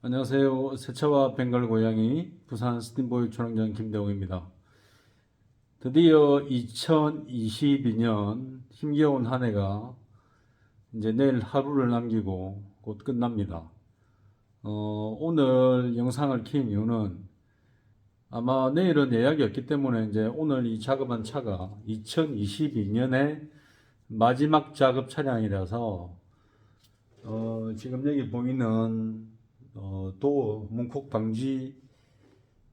안녕하세요. 세차와 벵갈 고양이 부산 스팀보이 촬영장 김대웅입니다. 드디어 2022년 힘겨운 한 해가 이제 내일 하루를 남기고 곧 끝납니다. 오늘 영상을 킨 이유는 아마 내일은 예약이 없기 때문에 이제 오늘 이 작업한 차가 2022년의 마지막 작업 차량이라서 지금 여기 보이는 도어 문콕 방지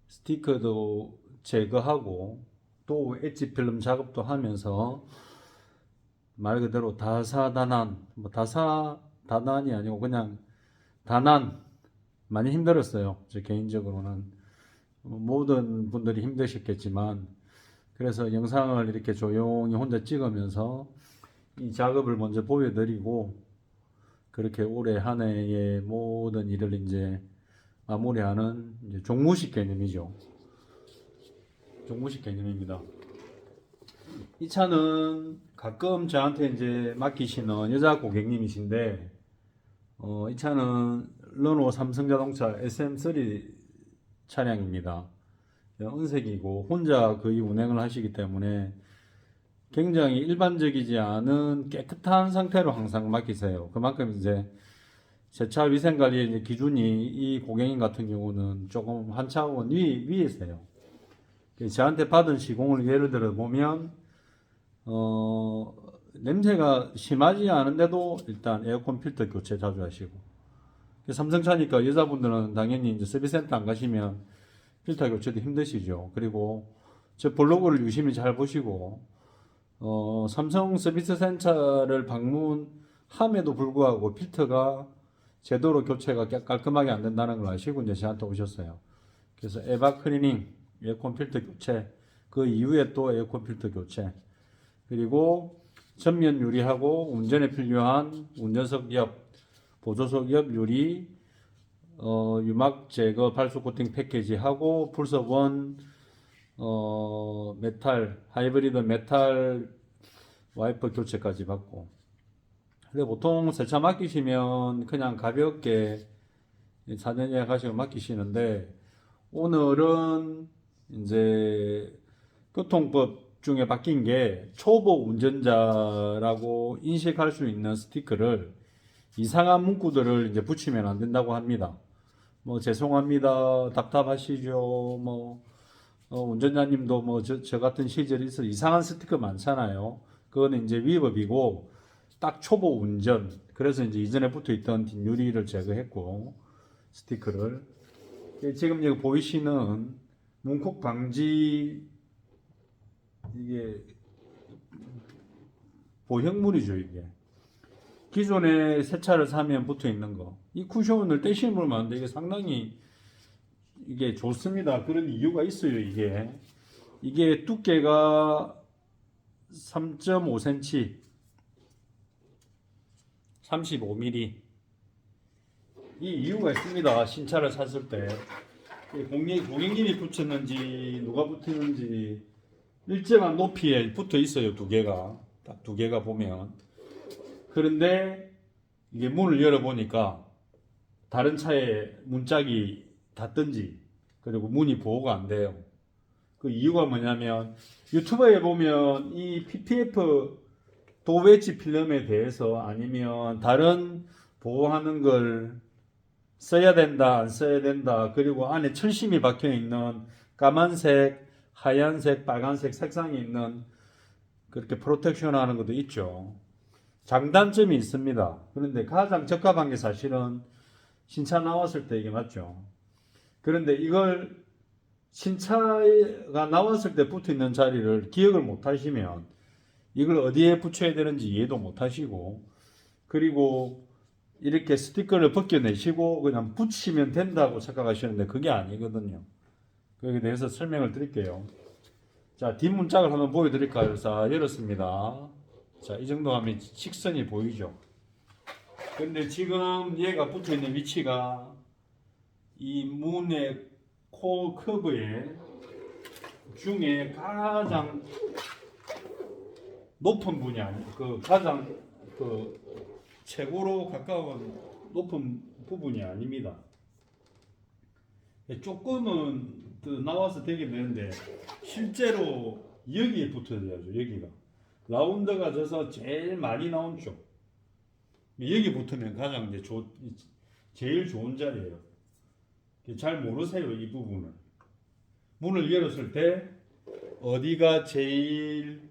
스티커도 제거하고 도어 엣지 필름 작업도 하면서 말 그대로 다사다난, 다사다난이 아니고 그냥 다난, 많이 힘들었어요. 저 개인적으로는 모든 분들이 힘드셨겠지만, 그래서 영상을 이렇게 조용히 혼자 찍으면서 이 작업을 먼저 보여드리고, 그렇게 올해 한 해의 모든 일을 이제 마무리하는 이제 종무식 개념이죠. 종무식 개념입니다. 이 차는 가끔 저한테 이제 맡기시는 여자 고객님이신데, 이 차는 르노 삼성자동차 SM3 차량입니다. 은색이고 혼자 거의 운행을 하시기 때문에 굉장히 일반적이지 않은 깨끗한 상태로 항상 맡기세요. 그만큼 이제 세차 위생관리 기준이 이 고객님 같은 경우는 조금 한 차원 위에서요. 저한테 받은 시공을 예를 들어 보면 냄새가 심하지 않은데도 일단 에어컨 필터 교체 자주 하시고, 삼성차니까 여자분들은 당연히 이제 서비스센터 안 가시면 필터 교체도 힘드시죠. 그리고 제 블로그를 유심히 잘 보시고 삼성 서비스 센터를 방문함에도 불구하고 필터가 제대로 교체가 깔끔하게 안 된다는 걸 아시고 이제 저한테 오셨어요. 그래서 에바 클리닝, 에어컨 필터 교체, 그 이후에 또 에어컨 필터 교체, 그리고 전면 유리하고 운전에 필요한 운전석 옆, 보조석 옆 유리, 유막 제거 발수 코팅 패키지 하고 풀섭원, 메탈, 하이브리드 메탈 와이퍼 교체까지 받고. 근데 보통 세차 맡기시면 그냥 가볍게 사전 예약하시고 맡기시는데, 오늘은 이제 교통법 중에 바뀐 게 초보 운전자라고 인식할 수 있는 스티커를 이상한 문구들을 이제 붙이면 안 된다고 합니다. 뭐 죄송합니다, 답답하시죠, 뭐 운전자님도 뭐 저 같은 시절이 있어 이상한 스티커 많잖아요. 그거는 이제 위법이고 딱 초보 운전. 그래서 이제 이전에 붙어 있던 뒷유리를 제거했고 스티커를. 지금 여기 보이시는 문콕 방지, 이게 보형물이죠. 이게 기존에 새 차를 사면 붙어 있는 거, 이 쿠션을 떼시는 분을 많은데 이게 상당히 이게 좋습니다. 그런 이유가 있어요. 이게 두께가 3.5cm, 35mm. 이 이유가 있습니다. 신차를 샀을 때 고객님이 붙였는지 누가 붙였는지 일정한 높이에 붙어 있어요. 두 개가, 딱 두 개가 보면. 그런데 이게 문을 열어보니까 다른 차에 문짝이 닿든지, 그리고 문이 보호가 안 돼요. 그 이유가 뭐냐면 유튜브에 보면 이 PPF 도웨지 필름에 대해서 아니면 다른 보호하는 걸 써야 된다, 안 써야 된다, 그리고 안에 철심이 박혀 있는 까만색, 하얀색, 빨간색 색상이 있는 그렇게 프로텍션 하는 것도 있죠. 장단점이 있습니다. 그런데 가장 적합한 게 사실은 신차 나왔을 때 이게 맞죠. 그런데 이걸 신차가 나왔을 때 붙어 있는 자리를 기억을 못 하시면 이걸 어디에 붙여야 되는지 이해도 못 하시고, 그리고 이렇게 스티커를 벗겨내시고 그냥 붙이면 된다고 생각하시는데 그게 아니거든요. 거기에 대해서 설명을 드릴게요. 자, 뒷문짝을 한번 보여드릴까요? 자, 열었습니다. 자, 이 정도 하면 직선이 보이죠. 근데 지금 얘가 붙어 있는 위치가 이 문의 코 커브에 중에 가장 높은 분이 아니에요. 가장 최고로 가까운 높은 부분이 아닙니다. 조금은 나와서 되긴 되는데 실제로 여기에 붙어야 돼요. 여기가 라운드가 져서 제일 많이 나온 쪽 여기 붙으면 가장 이제 제일 좋은 자리예요. 잘 모르세요 이 부분을. 문을 열었을 때 어디가 제일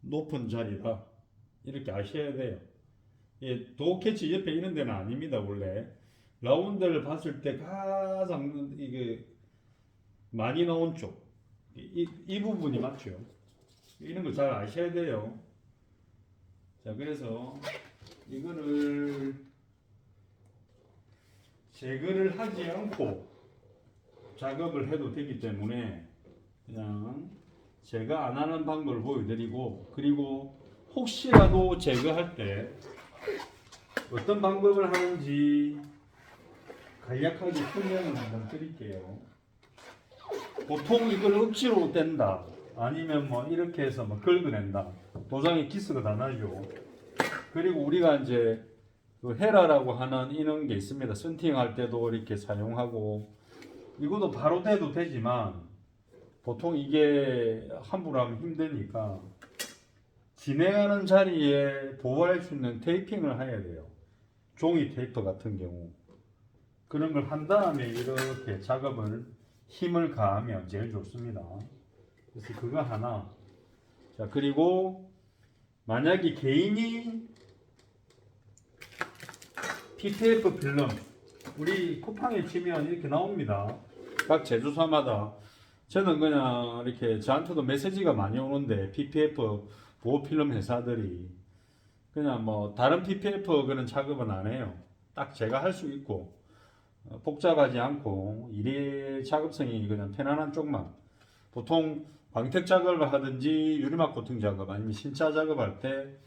높은 자리다 이렇게 아셔야 돼요. 도어 캐치 옆에 있는 데는 아닙니다. 원래 라운드를 봤을 때 가장 이게 많이 나온 쪽 이 부분이 맞죠. 이런 걸 잘 아셔야 돼요. 자, 그래서 이거를 제거를 하지 않고 작업을 해도 되기 때문에 그냥 제거 안 하는 방법을 보여드리고, 그리고 혹시라도 제거할 때 어떤 방법을 하는지 간략하게 설명을 한번 드릴게요. 보통 이걸 억지로 뗀다, 아니면 뭐 이렇게 해서 뭐 긁어낸다, 도장에 기스가 다 나죠. 그리고 우리가 이제 그 헤라라고 하는 이런 게 있습니다. 썬팅할 때도 이렇게 사용하고, 이것도 바로 떼도 되지만 보통 이게 함부로 하면 힘드니까 진행하는 자리에 보호할 수 있는 테이핑을 해야 돼요. 종이 테이프 같은 경우 그런 걸 한 다음에 이렇게 작업을 힘을 가하면 제일 좋습니다. 그래서 그거 하나. 자, 그리고 만약에 개인이 PPF 필름 우리 쿠팡에 치면 이렇게 나옵니다. 각 제조사마다. 저는 그냥 이렇게 저한테도 메시지가 많이 오는데 PPF 보호필름 회사들이 그냥 뭐 다른 PPF 그런 작업은 안 해요. 딱 제가 할 수 있고 복잡하지 않고 일의 작업성이 그냥 편안한 쪽만. 보통 광택 작업을 하든지 유리막 코팅 작업 아니면 신차 작업할 때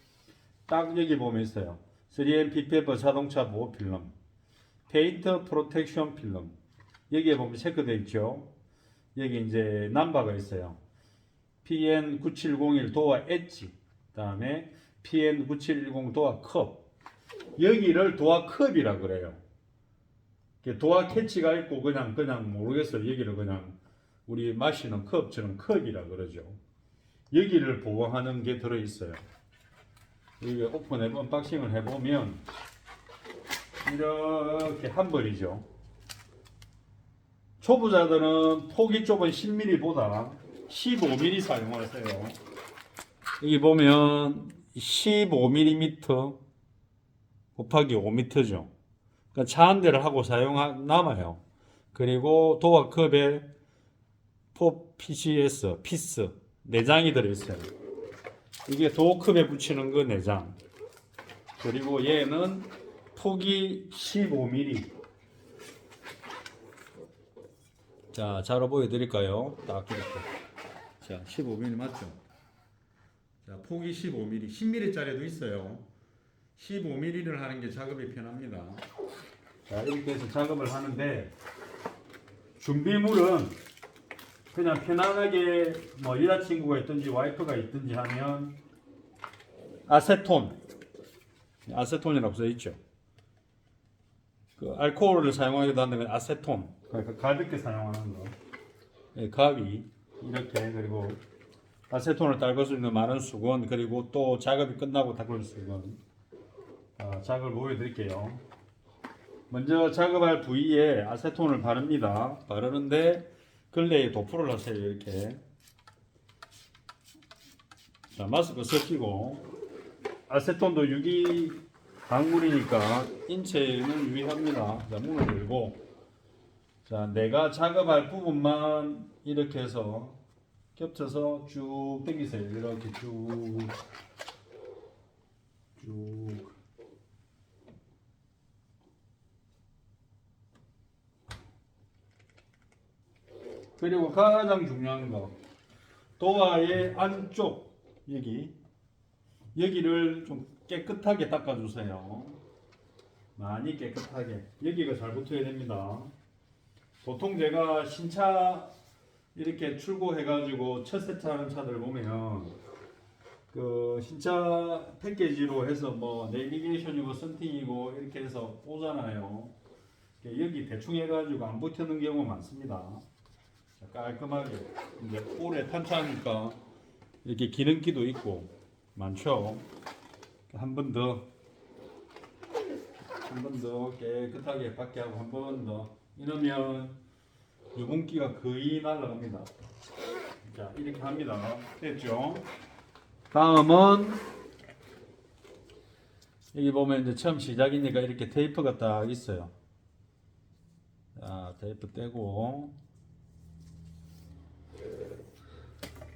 딱 여기 보면 있어요. 3M PPF 자동차 보호 필름, 페인트 프로텍션 필름. 여기에 보면 체크되어 있죠. 여기 이제 넘버가 있어요. PN9701 도어 엣지, 다음에 PN9710 도어 컵. 여기를 도어 컵이라 그래요. 도어 캐치가 있고 그냥 모르겠어요. 여기를 그냥 우리 마시는 컵처럼 컵이라 그러죠. 여기를 보호하는 게 들어 있어요. 여기 언박싱을 해보면 이렇게 한 벌이죠. 초보자들은 폭이 좁은 10mm보다 15mm 사용하세요. 여기 보면 15mm 곱하기 5m죠. 그러니까 차 한 대를 하고 남아요. 그리고 도어컵에 PCS, 피스, 내장이 들어있어요. 이게 도어컵에 붙이는 거 내장. 그리고 얘는 폭이 15mm. 자, 자로 보여드릴까요? 딱 이렇게. 자, 15mm 맞죠? 자, 폭이 15mm, 10mm짜리도 있어요. 15mm를 하는 게 작업이 편합니다. 자, 이렇게 해서 작업을 하는데 준비물은 그냥 편안하게 뭐 여자친구가 있든지 와이프가 있든지 하면 아세톤이라고 써있죠. 그 알코올을 사용하기도 한다면 아세톤, 그러니까 가볍게 사용하는 거. 네, 가위 이렇게, 그리고 아세톤을 닦을 수 있는 마른 수건, 그리고 또 작업이 끝나고 닦을 수건. 작업을 보여드릴게요. 먼저 작업할 부위에 아세톤을 바릅니다. 바르는데 걸레에 도포를 하세요. 이렇게. 자, 마스크 쓰시고, 아세톤도 유기 강물이니까 인체에는 유의합니다. 자, 문을 열고, 자, 내가 작업할 부분만 이렇게 해서 겹쳐서 쭉 당기세요. 이렇게 쭉. 그리고 가장 중요한 거, 도화의 안쪽 여기를 좀 깨끗하게 닦아주세요. 많이 깨끗하게. 여기가 잘 붙어야 됩니다. 보통 제가 신차 이렇게 출고해가지고 첫 세차하는 차들 보면 그 신차 패키지로 해서 뭐 내비게이션이고 썬팅이고 이렇게 해서 오잖아요. 여기 대충 해가지고 안 붙는 경우가 많습니다. 자, 깔끔하게 이제 오래 탄차하니까 이렇게 기름기도 있고 많죠. 한 번 더 깨끗하게 받게 하고 한 번 더 이러면 유분기가 거의 날아갑니다. 자, 이렇게 합니다. 됐죠? 다음은 여기 보면 이제 처음 시작이니까 이렇게 테이프가 딱 있어요. 자, 테이프 떼고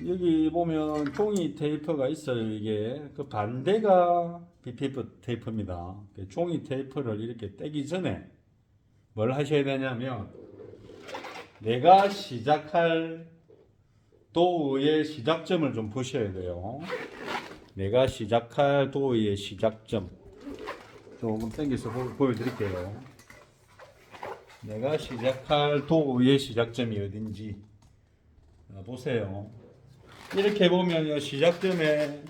여기 보면 종이 테이프가 있어요. 이게 그 반대가 BPF 테이프입니다. 종이 테이프를 이렇게 떼기 전에 뭘 하셔야 되냐면 내가 시작할 도어의 시작점을 좀 보셔야 돼요. 내가 시작할 도어의 시작점 조금 당겨서 보여드릴게요. 내가 시작할 도어의 시작점이 어딘지 보세요. 이렇게 보면 시작점에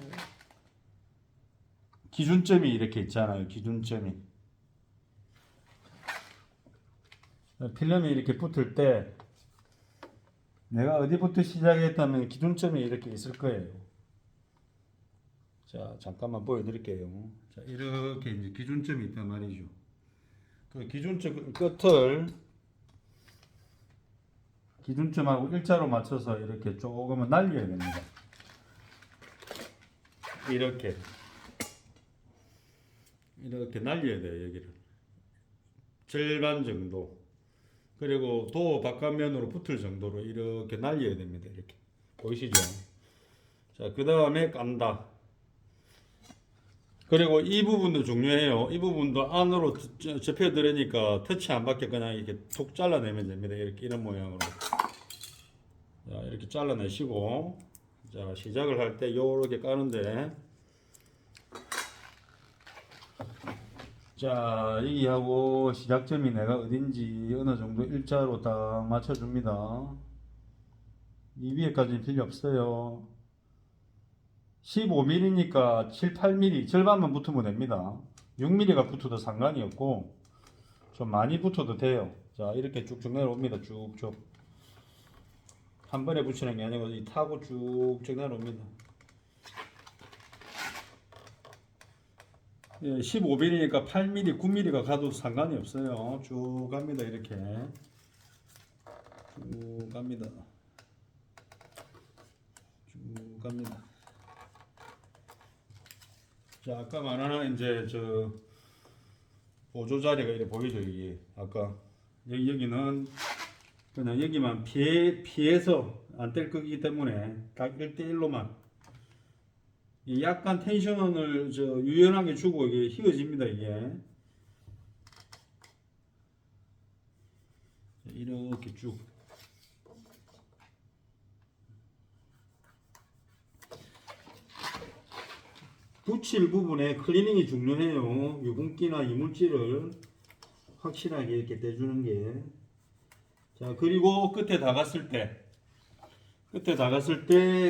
기준점이 이렇게 있잖아요. 기준점이 필름이 이렇게 붙을 때 내가 어디부터 시작했다면 기준점이 이렇게 있을 거예요. 자, 잠깐만 보여드릴게요. 자, 이렇게 이제 기준점이 있단 말이죠. 그 기준점 끝을 기준점하고 일자로 맞춰서 이렇게 조금은 날려야 됩니다. 이렇게 날려야 돼요. 여기를 절반 정도. 그리고 도어 바깥면으로 붙을 정도로 이렇게 날려야 됩니다. 이렇게 보이시죠? 자, 그 다음에 깐다. 그리고 이 부분도 중요해요. 이 부분도 안으로 접혀 들으니까 터치 안 받게 그냥 이렇게 툭 잘라내면 됩니다. 이렇게 이런 모양으로. 자, 이렇게 잘라내시고, 자, 시작을 할 때 요렇게 까는데, 자, 여기하고 시작점이 내가 어딘지 어느 정도 일자로 딱 맞춰줍니다. 이 위에까지는 필요 없어요. 15mm니까 7, 8mm 절반만 붙으면 됩니다. 6mm가 붙어도 상관이 없고 좀 많이 붙어도 돼요. 자, 이렇게 쭉쭉 내려옵니다. 쭉쭉 한 번에 붙이는 게 아니고 이 타고 쭉쭉 내려옵니다. 15mm니까 8mm, 9mm가 가도 상관이 없어요. 쭉 갑니다. 이렇게 쭉 갑니다. 쭉 갑니다. 자, 아까 말하는 이제 저 보조 자리가 이렇게 보이죠. 이게 아까 여기는 그냥 여기만 피해서 안 뗄 거기 때문에 딱 1대1로만 약간 텐션을 유연하게 주고 이게 휘어집니다. 이게 이렇게 쭉 붙일 부분에 클리닝이 중요해요. 유분기나 이물질을 확실하게 이렇게 떼주는 게. 자, 그리고 끝에 다 갔을 때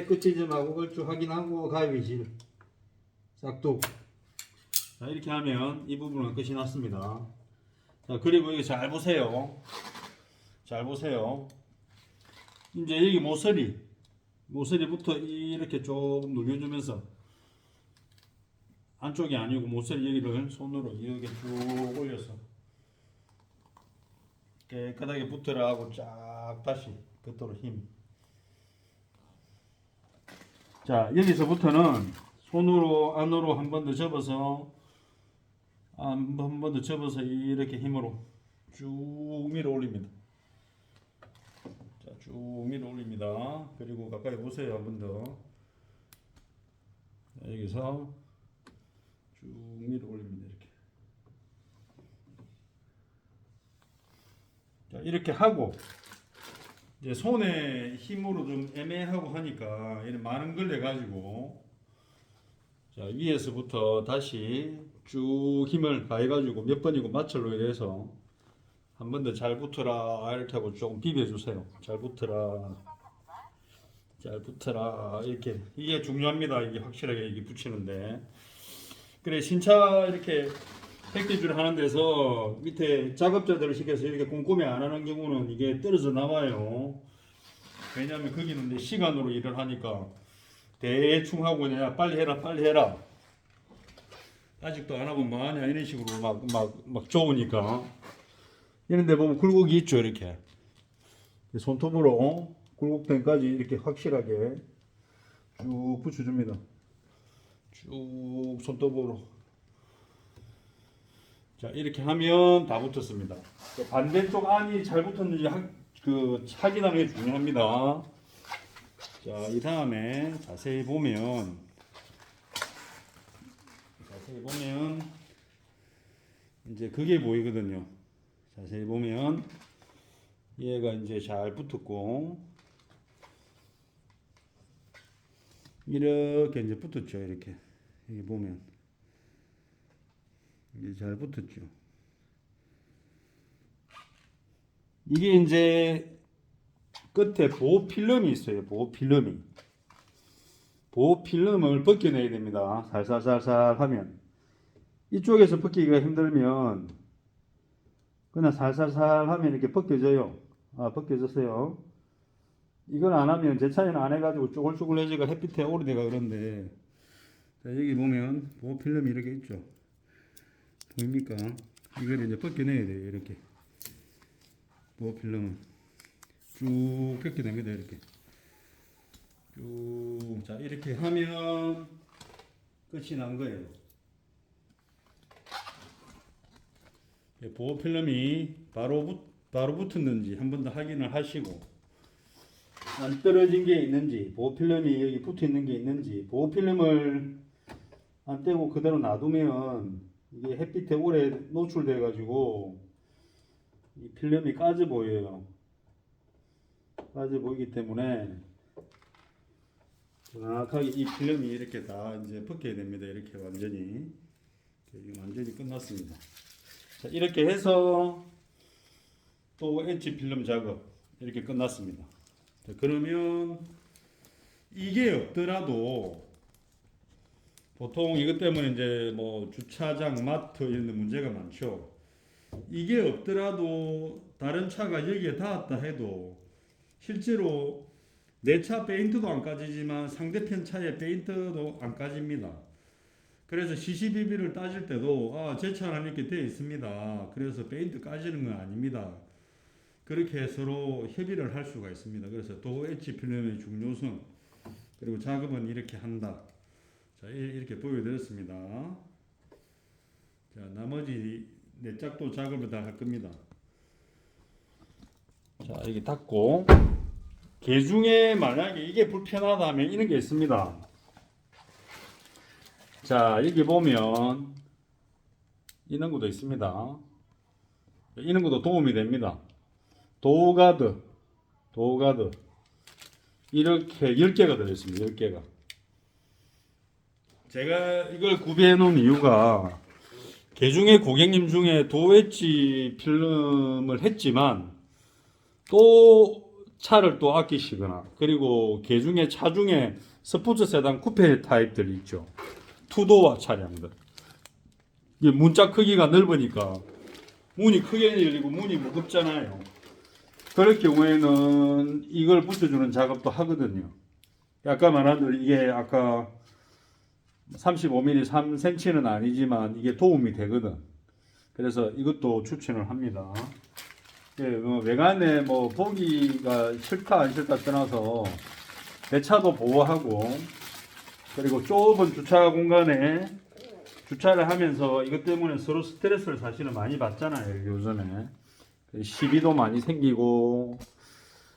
끝지점하고 얼추 확인하고 가위질 싹둑. 자, 이렇게 하면 이 부분은 끝이 났습니다. 자, 그리고 여기 잘 보세요. 잘 보세요. 이제 여기 모서리부터 이렇게 조금 눌려주면서 안쪽이 아니고 모서리 여기를 손으로 이렇게 쭉 올려서 깨끗하게 붙으라 하고 쫙 다시 끝으로 힘. 자, 여기서부터는 손으로 안으로 한 번 더 접어서 이렇게 힘으로 쭉 밀어 올립니다. 자, 쭉 밀어 올립니다. 그리고 가까이 보세요. 한 번 더. 자, 여기서 쭉 밀어 올립니다. 이렇게. 자, 이렇게 하고 이제 손에 힘으로 좀 애매하고 하니까 이런 많은 걸 내가지고 자, 위에서부터 다시 쭉 힘을 가해가지고 몇 번이고 마찰로 이래서 한 번 더 잘 붙어라 이렇게 하고 조금 비벼주세요. 잘 붙어라. 잘 붙어라. 이렇게 이게 중요합니다. 이게 확실하게 이게 붙이는데. 그래 신차 이렇게 패키지를 하는 데서 밑에 작업자들을 시켜서 이렇게 꼼꼼히 안 하는 경우는 이게 떨어져 나와요. 왜냐하면 거기는 이제 시간으로 일을 하니까 대충 하고 그냥 빨리 해라 빨리 해라. 아직도 안 하고 뭐하냐 이런 식으로 막 좋으니까. 이런데 보면 굴곡이 있죠. 이렇게 손톱으로 굴곡된까지 이렇게 확실하게 쭉 붙여줍니다. 쭉 손톱으로. 자 이렇게 하면 다 붙었습니다. 반대쪽 안이 잘 붙었는지 확인하는 게 중요합니다. 자 이 다음에 자세히 보면 이제 그게 보이거든요. 자세히 보면 얘가 이제 잘 붙었고 이렇게 이제 붙었죠. 이렇게 여기 보면 이게 잘 붙었죠. 이게 이제 끝에 보호 필름이 있어요. 보호 필름을 벗겨내야 됩니다. 살살살살 하면 이쪽에서 벗기기가 힘들면 그냥 살살살 하면 이렇게 벗겨져요. 벗겨졌어요. 이걸 안 하면 제 차이는 안 해가지고 쪼글쪼글해지가 햇빛에 오래돼가 그런데 자, 여기 보면 보호 필름이 이렇게 있죠. 보입니까? 이걸 이제 벗겨내야 돼요. 이렇게 보호 필름은 쭉 벗겨냅니다. 이렇게 쭉. 자 이렇게 하면 끝이 난 거예요. 보호 필름이 바로 붙었는지 한 번 더 확인을 하시고 안 떨어진 게 있는지 보호 필름이 여기 붙어 있는 게 있는지. 보호 필름을 안 떼고 그대로 놔두면 이게 햇빛에 오래 노출돼 가지고 이 필름이 까져 보여요. 까져 보이기 때문에 정확하게 이 필름이 이렇게 다 이제 벗겨야 됩니다. 이렇게 완전히 끝났습니다. 자, 이렇게 해서 또 엣지 필름 작업 이렇게 끝났습니다. 자, 그러면 이게 없더라도 보통 이것 때문에 이제 뭐 주차장, 마트 이런 데 문제가 많죠. 이게 없더라도 다른 차가 여기에 닿았다 해도 실제로 내 차 페인트도 안 까지지만 상대편 차의 페인트도 안 까집니다. 그래서 CCBB를 따질 때도 제 차는 이렇게 되어 있습니다. 그래서 페인트 까지는 건 아닙니다. 그렇게 서로 협의를 할 수가 있습니다. 그래서 도어 엣지 필름의 중요성 그리고 작업은 이렇게 한다. 자 이렇게 보여드렸습니다. 자 나머지 네 짝도 작업을 다 할 겁니다. 자 이렇게 닫고 개중에 만약에 이게 불편하다면 이런 게 있습니다. 자 여기 보면 이런 것도 있습니다. 이런 것도 도움이 됩니다. 도어가드 이렇게 10개가 들어있습니다. 10개가. 제가 이걸 구비해 놓은 이유가 개중에 고객님 중에 도어 엣지 필름을 했지만 또 차를 또 아끼시거나 그리고 개중에 차 중에 스포츠 세단 쿠페 타입들 있죠. 투도어 차량들. 이게 문자 크기가 넓으니까 문이 크게 열리고 문이 무겁잖아요. 그럴 경우에는 이걸 붙여주는 작업도 하거든요. 아까 말한 대로 이게 아까 35mm 3cm는 아니지만 이게 도움이 되거든. 그래서 이것도 추천을 합니다. 예, 외관에 뭐 보기가 싫다 안 싫다 떠나서 내 차도 보호하고 그리고 좁은 주차 공간에 주차를 하면서 이것 때문에 서로 스트레스를 사실은 많이 받잖아요. 요즘에 시비도 많이 생기고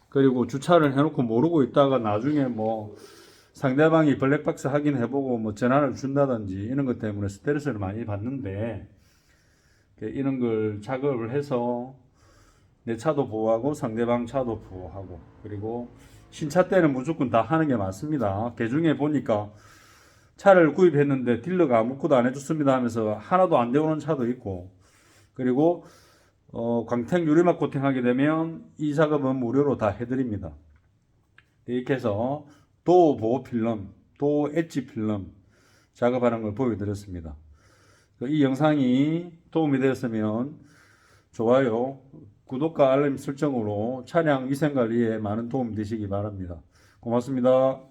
그리고 주차를 해놓고 모르고 있다가 나중에 뭐 상대방이 블랙박스 확인해보고 뭐 전화를 준다든지 이런 것 때문에 스트레스를 많이 받는데 이런 걸 작업을 해서 내 차도 보호하고 상대방 차도 보호하고 그리고 신차 때는 무조건 다 하는 게 맞습니다. 개중에 보니까 차를 구입했는데 딜러가 아무것도 안 해줬습니다 하면서 하나도 안 되오는 차도 있고 그리고 광택 유리막 코팅하게 되면 이 작업은 무료로 다 해드립니다. 이렇게 해서 도어 보호 필름, 도어 엣지 필름 작업하는 걸 보여드렸습니다. 이 영상이 도움이 되었으면 좋아요, 구독과 알림 설정으로 차량 위생관리에 많은 도움 되시기 바랍니다. 고맙습니다.